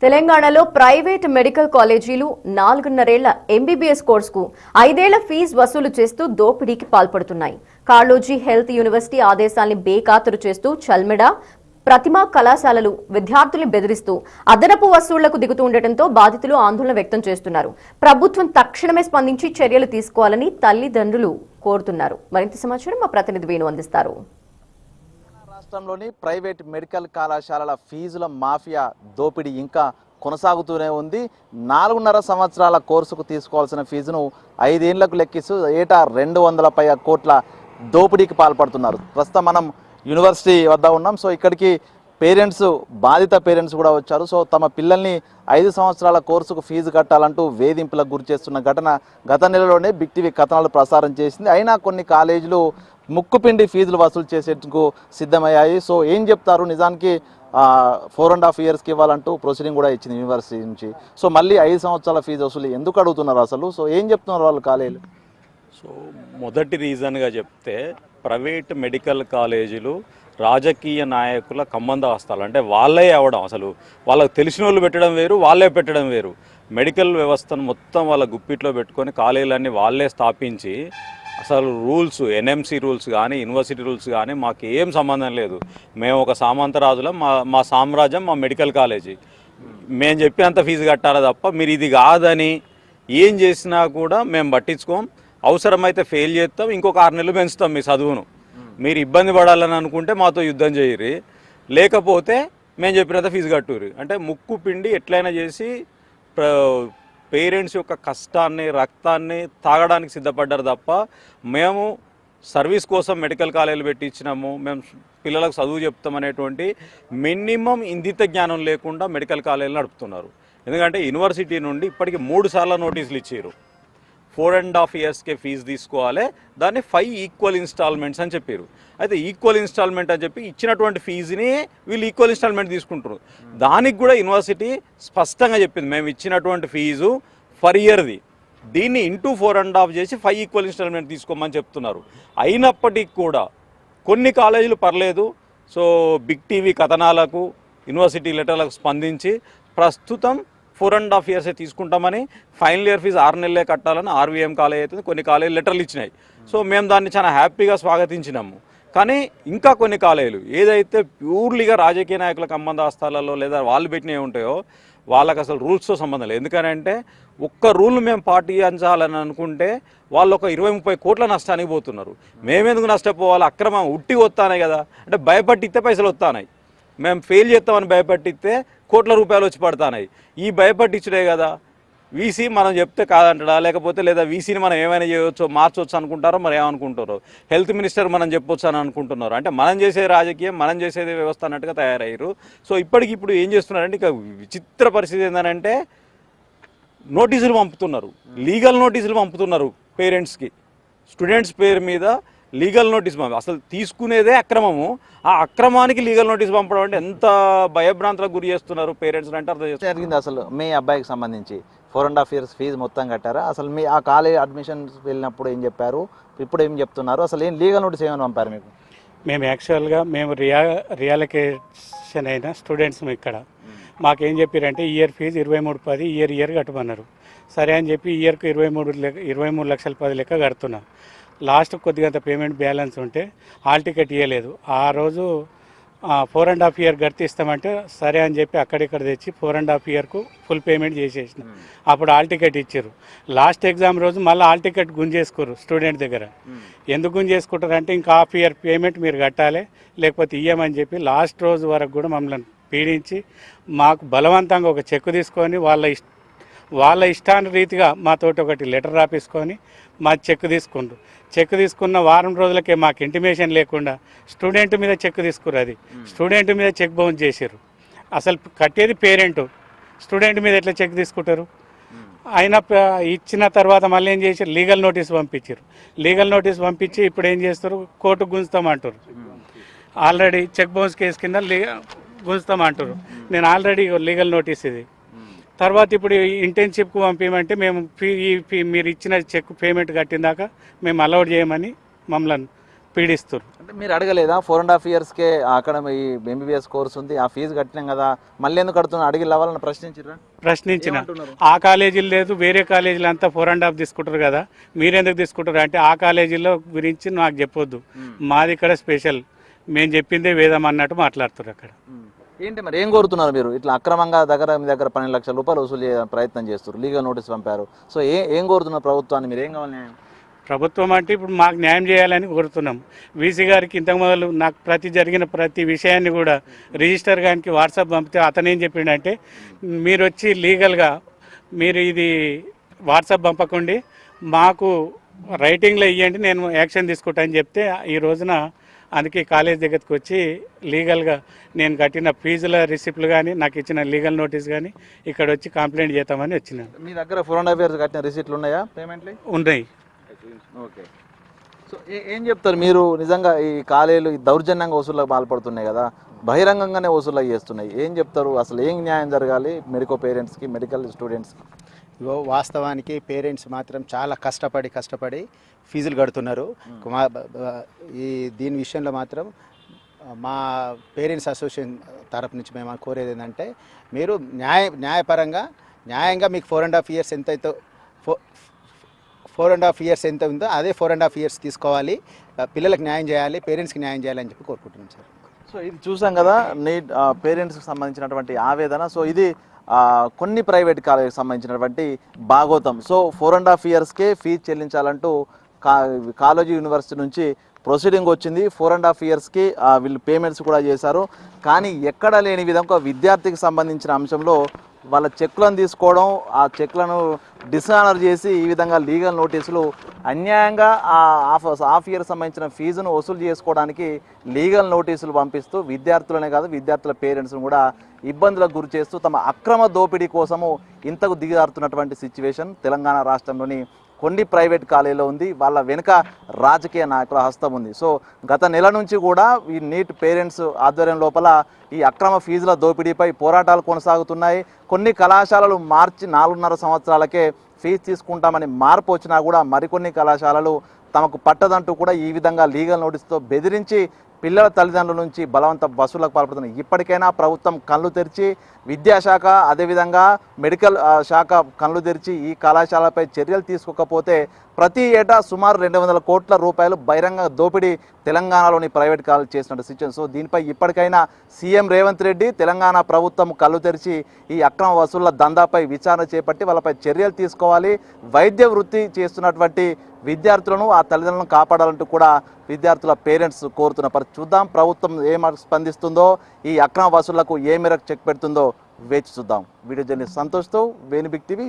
తెలంగాణలో private medical కాలేజీలు 4.5 MBBS కోర్సుకు 5 ఏళ్ల ఫీజు వసూలు చేస్తూ దోపిడీకి పాల్పడుతున్నాయి. కాళోజీ హెల్త్ యూనివర్సిటీ ఆదేశాల్ని బేఖాతరు చేస్తూ చల్మెడ ప్రతిమా కళాశాలలు విద్యార్థుల్ని బెదిరిస్తూ అదనపు వసూళ్లకు దిగుతూ ఉండటంతో బాధితులు ఆందోళన వ్యక్తం చేస్తున్నారు. ప్రభుత్వం తక్షణమే స్పందించి చర్యలు తీసుకోవాలని తల్లిదండ్రులు కోరుతున్నారు. మరింత సమాచారం మా ప్రతినిధి వేణు అందిస్తారు. రాష్ట్రంలోని ప్రైవేట్ మెడికల్ కళాశాలల ఫీజుల మాఫియా దోపిడీ ఇంకా కొనసాగుతూనే ఉంది. 4.5 సంవత్సరాల కోర్సుకు తీసుకోవాల్సిన ఫీజును 5 ఏళ్లకు లెక్కిస్తూ ఏటా 200 పైగా కోట్ల దోపిడీకి పాల్పడుతున్నారు. ప్రస్తుతం మనం యూనివర్సిటీ వద్ద ఉన్నాం. సో ఇక్కడికి బాధిత పేరెంట్స్ కూడా వచ్చారు. సో తమ పిల్లల్ని 5 సంవత్సరాల కోర్సుకు ఫీజు కట్టాలంటూ వేధింపులకు గురి చేస్తున్న ఘటన గత నెలలోనే బిగ్ టీవీ కథనాలు ప్రసారం చేసింది. అయినా కొన్ని కాలేజీలు ముక్కుపిండి ఫీజులు వసూలు చేసేందుకు సిద్ధమయ్యాయి. సో ఏం చెప్తారు? నిజానికి 4.5 ఇయర్స్కి ఇవ్వాలంటూ ప్రొసీడింగ్ కూడా ఇచ్చింది యూనివర్సిటీ నుంచి. సో మళ్ళీ 5 సంవత్సరాల ఫీజు వసూలు ఎందుకు అడుగుతున్నారు అసలు? సో ఏం చెప్తున్నారు వాళ్ళు కాలేజీలు? సో మొదటి రీజన్గా చెప్తే ప్రైవేట్ మెడికల్ కాలేజీలు రాజకీయ నాయకుల కమ్మంద హస్తాలు, అంటే వాళ్ళే అవడం, అసలు వాళ్ళకి తెలిసిన వాళ్ళు పెట్టడం వేరు, వాళ్ళే పెట్టడం వేరు. మెడికల్ వ్యవస్థను మొత్తం వాళ్ళ గుప్పిట్లో పెట్టుకొని కాలేజీలన్నీ వాళ్ళే స్థాపించి అసలు రూల్స్, ఎన్ఎంసీ రూల్స్ కానీ యూనివర్సిటీ రూల్స్ కానీ మాకు ఏం సంబంధం లేదు. మేము ఒక సామంతరాజులం, మా సామ్రాజ్యం మా మెడికల్ కాలేజీ, మేము చెప్పినంత ఫీజు కట్టాలి తప్ప మీరు ఇది కాదని ఏం చేసినా కూడా మేము పట్టించుకోం. అవసరమైతే ఫెయిల్ చేస్తాం, ఇంకొక 6 నెలలు పెంచుతాం మీ చదువును. మీరు ఇబ్బంది పడాలని అనుకుంటే మాతో యుద్ధం చేయరు, లేకపోతే మేము చెప్పినంత ఫీజు కట్టుర్రి. అంటే ముక్కు పిండి ఎట్లయినా చేసి పేరెంట్స్ యొక్క కష్టాన్ని, రక్తాన్ని తాగడానికి సిద్ధపడ్డారు తప్ప మేము సర్వీస్ కోసం మెడికల్ కాలేజీలు పెట్టించినాము, మేము పిల్లలకు చదువు చెప్తామనేటువంటి మినిమం ఇంగిత జ్ఞానం లేకుండా మెడికల్ కాలేజీలు నడుపుతున్నారు. ఎందుకంటే యూనివర్సిటీ నుండి ఇప్పటికి 3 సార్లు నోటీసులు ఇచ్చారు. 4.5 ఇయర్స్కే ఫీజు తీసుకోవాలి, దాన్ని 5 ఈక్వల్ ఇన్స్టాల్మెంట్స్ అని చెప్పారు. అయితే ఈక్వల్ ఇన్స్టాల్మెంట్ అని చెప్పి ఇచ్చినటువంటి ఫీజుని వీళ్ళు ఈక్వల్ ఇన్స్టాల్మెంట్ తీసుకుంటారు. దానికి కూడా యూనివర్సిటీ స్పష్టంగా చెప్పింది, మేము ఇచ్చినటువంటి ఫీజు ఫర్ ఇయర్ది, దీన్ని ఇంటూ 4.5 చేసి 5 ఈక్వల్ ఇన్స్టాల్మెంట్ తీసుకోమని చెప్తున్నారు. అయినప్పటికీ కూడా కొన్ని కాలేజీలు పర్లేదు. సో బిగ్ టీవీ కథనాలకు, యూనివర్సిటీ లెటర్లకు స్పందించి ప్రస్తుతం 4.5 ఇయర్సే తీసుకుంటామని, ఫైనల్ ఇయర్ ఫీజు 6 నెలలే కట్టాలని ఆర్వీఎం కాలేజ్ అవుతుంది, కొన్ని కాలేజీలు లెటర్లు ఇచ్చినాయి. సో మేము దాన్ని చాలా హ్యాపీగా స్వాగతించినాము. కానీ ఇంకా కొన్ని కాలేజీలు ఏదైతే ప్యూర్లీగా రాజకీయ నాయకుల సంబంధాస్తాలలో లేదా వాళ్ళు పెట్టినవి ఉంటాయో వాళ్ళకి అసలు రూల్స్తో సంబంధం లేదు. ఎందుకంటే ఒక్క రూల్ మేము పాటించాలని అనుకుంటే వాళ్ళు ఒక 20-30 కోట్ల నష్టానికి పోతున్నారు. మేమెందుకు నష్టపోవాలి? అక్రమం ఉట్టి వస్తానాయి కదా, అంటే భయపట్టిస్తే పైసలు వస్తానాయి. మేము ఫెయిల్ చేస్తామని భయపట్టిస్తే కోట్ల రూపాయలు వచ్చి పడతానాయి. ఈ భయపట్టించుడే కదా. వీసీ మనం చెప్తే కాదంటాడా, లేకపోతే లేదా వీసీని మనం ఏమైనా చేయవచ్చు, మార్చవచ్చు అనుకుంటారో, మరి ఏమనుకుంటారో. హెల్త్ మినిస్టర్ మనం చెప్పొచ్చు అని అనుకుంటున్నారు. అంటే మనం చేసేది రాజకీయం, మనం చేసేది వ్యవస్థ అన్నట్టుగా తయారయ్యారు. సో ఇప్పటికిప్పుడు ఏం చేస్తున్నారంటే, ఇక విచిత్ర పరిస్థితి ఏంటంటే నోటీసులు పంపుతున్నారు, లీగల్ నోటీసులు పంపుతున్నారు పేరెంట్స్కి. స్టూడెంట్స్ పేరు మీద లీగల్ నోటీస్ అసలు తీసుకునేదే అక్రమము. ఆ అక్రమానికి లీగల్ నోటీస్ పంపడం అంటే ఎంత భయభ్రాంతులకు గురి చేస్తున్నారు పేరెంట్స్ అంటే అర్థం చేస్తారు. జరిగింది అసలు మీ అబ్బాయికి సంబంధించి 4.5 ఇయర్స్ ఫీజు మొత్తం కట్టారా? అసలు మీ ఆ కాలేజ్ అడ్మిషన్స్ వెళ్ళినప్పుడు ఏం చెప్పారు, ఇప్పుడు ఏం చెప్తున్నారు? అసలు ఏం లీగల్ నోటీస్ ఏమైనా పంపారు మీకు? మేము యాక్చువల్గా రియాలకేషన్ అయిన స్టూడెంట్స్ ఇక్కడ మాకేం చెప్పారంటే ఇయర్ ఫీజు 23,10 ఇయర్ కట్టమన్నారు. సరే అని చెప్పి ఇయర్కు 23,10,00,000 లెక్క కడుతున్నాం. లాస్ట్ కొద్దిగంత పేమెంట్ బ్యాలెన్స్ ఉంటే హాల్ టికెట్ ఇవ్వలేదు. ఆ రోజు 4.5 ఇయర్ కడితే ఇస్తామంటే సరే అని చెప్పి అక్కడిక్కడ తెచ్చి 4.5 ఇయర్కు ఫుల్ పేమెంట్ చేసేసిన. అప్పుడు హాల్ టికెట్ ఇచ్చారు. లాస్ట్ ఎగ్జామ్ రోజు మళ్ళీ హాల్ టికెట్ గుంజేసుకోరు స్టూడెంట్ దగ్గర. ఎందుకు గుంజేసుకుంటారంటే ఇంకా హాఫ్ ఇయర్ పేమెంట్ మీరు కట్టాలి, లేకపోతే ఇయ్యమని చెప్పి లాస్ట్ రోజు వరకు కూడా మమ్మల్ని పీడించి మాకు బలవంతంగా ఒక చెక్ తీసుకొని వాళ్ళ ఇష్టానురీతిగా మాతోటి ఒకటి లెటర్ రాపించుకొని మా చెక్ తీసుకుండ్రు. చెక్ తీసుకున్న వారం రోజులకే మాకు ఇంటిమేషన్ లేకుండా స్టూడెంట్ మీద చెక్ తీసుకుర్రు. అది స్టూడెంట్ మీద చెక్ బౌన్స్ చేసారు. అసలు కట్టేది పేరెంట్, స్టూడెంట్ మీద ఎట్లా చెక్ తీసుకుంటారు? అయినా ఇచ్చిన తర్వాత మళ్ళీ ఏం చేశారు, లీగల్ నోటీస్ పంపించారు. లీగల్ నోటీస్ పంపించి ఇప్పుడు ఏం చేస్తారు, కోర్టుకు గుంజుతామంటారు. ఆల్రెడీ చెక్ బౌన్స్ కేసు కింద గుంజుతామంటారు. నేను ఆల్రెడీ లీగల్ నోటీస్ ఇది. తర్వాత ఇప్పుడు ఇంటర్న్షిప్కు పంపించమంటే మేము మీరు ఇచ్చిన చెక్ పేమెంట్ కట్టిన దాకా మేము అలౌడ్ చేయమని మమ్మల్ని పీడిస్తారు. అంటే మీరు అడగలేదా 4.5 ఇయర్స్కే అక్కడ ఈ ఎంబీబీఎస్ కోర్స్ ఉంది, ఆ ఫీజు కట్టినాం కదా మళ్ళీ ఎందుకు కడుతున్నా అడిగి వాళ్ళని ప్రశ్నించిరా? ప్రశ్నించిన ఏమంటున్నారు? ఆ కాలేజీలు లేదు, వేరే కాలేజీలు అంతా 4.5 తీసుకుంటారు కదా, మీరెందుకు తీసుకుంటారు అంటే ఆ కాలేజీలో గురించి నాకు చెప్పొద్దు, మాది ఇక్కడ స్పెషల్, మేము చెప్పిందే వేదం అన్నట్టు మాట్లాడుతారు అక్కడ. ఏంటి మరి ఏం కోరుతున్నారు మీరు? ఇట్లా అక్రమంగా మీ దగ్గర 12 లక్షల రూపాయలు వసూలు చేయడానికి ప్రయత్నం చేస్తారు, లీగల్ నోటీస్ పంపారు. సో ఏం కోరుతున్నారు ప్రభుత్వాన్ని? మీరు ఏం కావాలి న్యాయం? ప్రభుత్వం అంటే ఇప్పుడు మాకు న్యాయం చేయాలని కోరుతున్నాం. వీసీ గారికి ఇంతకు మొదలు నాకు జరిగిన ప్రతి విషయాన్ని కూడా రిజిస్టర్ గారికి వాట్సాప్ పంపితే అతను ఏం చెప్పిండంటే, మీరు వచ్చి లీగల్గా మీరు ఇది వాట్సాప్ పంపకండి, మాకు రైటింగ్లో ఇవ్వండి, నేను యాక్షన్ తీసుకుంటా అని చెప్తే ఈ రోజున అందుకే కాలేజ్ దగ్గరికి వచ్చి లీగల్గా నేను కట్టిన ఫీజుల రిసిప్ట్లు కానీ నాకు ఇచ్చిన లీగల్ నోటీస్ కానీ ఇక్కడ వచ్చి కంప్లైంట్ చేద్దామని వచ్చినాను. మీ దగ్గర 4.5 ఇయర్స్ కట్టిన రిసిప్ట్లు ఉన్నాయా? పేమెంట్లు ఉన్నాయి. ఓకే. సో ఏం చెప్తారు మీరు? నిజంగా ఈ కాలేజీలు ఈ దౌర్జన్యంగా వసూళ్ళకు పాల్పడుతున్నాయి కదా, బహిరంగంగానే వసూళ్ళకి చేస్తున్నాయి, ఏం చెప్తారు? అసలు ఏం న్యాయం జరగాలి పేరెంట్స్కి, మెడికల్ స్టూడెంట్స్కి? వాస్తవానికి పేరెంట్స్ మాత్రం చాలా కష్టపడి ఫీజులు కడుతున్నారు. దీని విషయంలో మాత్రం మా పేరెంట్స్ అసోసియేషన్ తరపు నుంచి మేము కోరేది ఏంటంటే, మీరు న్యాయంగా మీకు 4.5 ఇయర్స్ ఎంత అయితే 4.5 ఇయర్స్ ఎంత ఉందో అదే 4.5 ఇయర్స్ తీసుకోవాలి, పిల్లలకు న్యాయం చేయాలి, పేరెంట్స్కి న్యాయం చేయాలని చెప్పి కోరుకుంటున్నాం సార్. సో ఇది చూసాం కదా నీట్ పేరెంట్స్కి సంబంధించినటువంటి ఆవేదన. సో ఇది కొన్ని ప్రైవేట్ కాలేజీకి సంబంధించినటువంటి భాగోతం. సో 4.5 ఇయర్స్కే ఫీజు చెల్లించాలంటూ కాలేజీ యూనివర్సిటీ నుంచి ప్రొసీడింగ్ వచ్చింది. 4.5 ఇయర్స్కి వీళ్ళు పేమెంట్స్ కూడా చేశారు. కానీ ఎక్కడ లేని విధంగా విద్యార్థికి సంబంధించిన అంశంలో వాళ్ళ చెక్లను తీసుకోవడం, ఆ చెక్లను డిసానర్ చేసి ఈ విధంగా లీగల్ నోటీసులు అన్యాయంగా హాఫ్ ఇయర్ సంబంధించిన ఫీజును వసూలు చేసుకోవడానికి లీగల్ నోటీసులు పంపిస్తూ విద్యార్థులనే కాదు విద్యార్థుల పేరెంట్స్ను కూడా ఇబ్బందులకు గురి చేస్తూ తమ అక్రమ దోపిడీ కోసము ఇంతకు దిగజారుతున్నటువంటి సిచ్యువేషన్ తెలంగాణ రాష్ట్రంలోని కొన్ని ప్రైవేట్ కాలేజీలో ఉంది. వాళ్ళ వెనుక రాజకీయ నాయకుల హస్తం ఉంది. సో గత నెల నుంచి కూడా ఈ నీట్ పేరెంట్స్ ఆధ్వర్యం లోపల ఈ అక్రమ ఫీజుల దోపిడీపై పోరాటాలు కొనసాగుతున్నాయి. కొన్ని కళాశాలలు మార్చి 4.5 సంవత్సరాలకే ఫీజు తీసుకుంటామని మార్పు వచ్చినా కూడా మరికొన్ని కళాశాలలు తమకు పట్టదంటూ కూడా ఈ విధంగా లీగల్ నోటీస్తో బెదిరించి పిల్లల తల్లిదండ్రుల నుంచి బలవంత వసూళ్లకు పాల్పడుతున్నాయి. ఇప్పటికైనా ప్రభుత్వం కళ్ళు తెరిచి, విద్యాశాఖ అదేవిధంగా మెడికల్ శాఖ కళ్ళు తెరిచి ఈ కళాశాలపై చర్యలు తీసుకోకపోతే ప్రతి ఏటా సుమారు 200 కోట్ల రూపాయలు బహిరంగ దోపిడీ తెలంగాణలోని ప్రైవేట్ కాలేజీ చేసినట్టు సిచ్యువేషన్. సో దీనిపై ఇప్పటికైనా సీఎం రేవంత్ రెడ్డి తెలంగాణ ప్రభుత్వం కళ్ళు తెరిచి ఈ అక్రమ వసూళ్ల దందాపై విచారణ చేపట్టి వాళ్ళపై చర్యలు తీసుకోవాలి. వైద్య వృత్తి చేస్తున్నటువంటి విద్యార్థులను, ఆ తల్లిదండ్రులను కాపాడాలంటూ కూడా విద్యార్థుల పేరెంట్స్ కోరుతున్న పరిస్థితి. చూద్దాం ప్రభుత్వం ఏం స్పందిస్తుందో, ఈ అక్రమ వసూళ్లకు ఏ మేరకు చెక్ పెడుతుందో వేచి చూద్దాం. వీడియో జర్నలిస్ట్ సంతోష్తో వేణు బిగ్ టీవీ.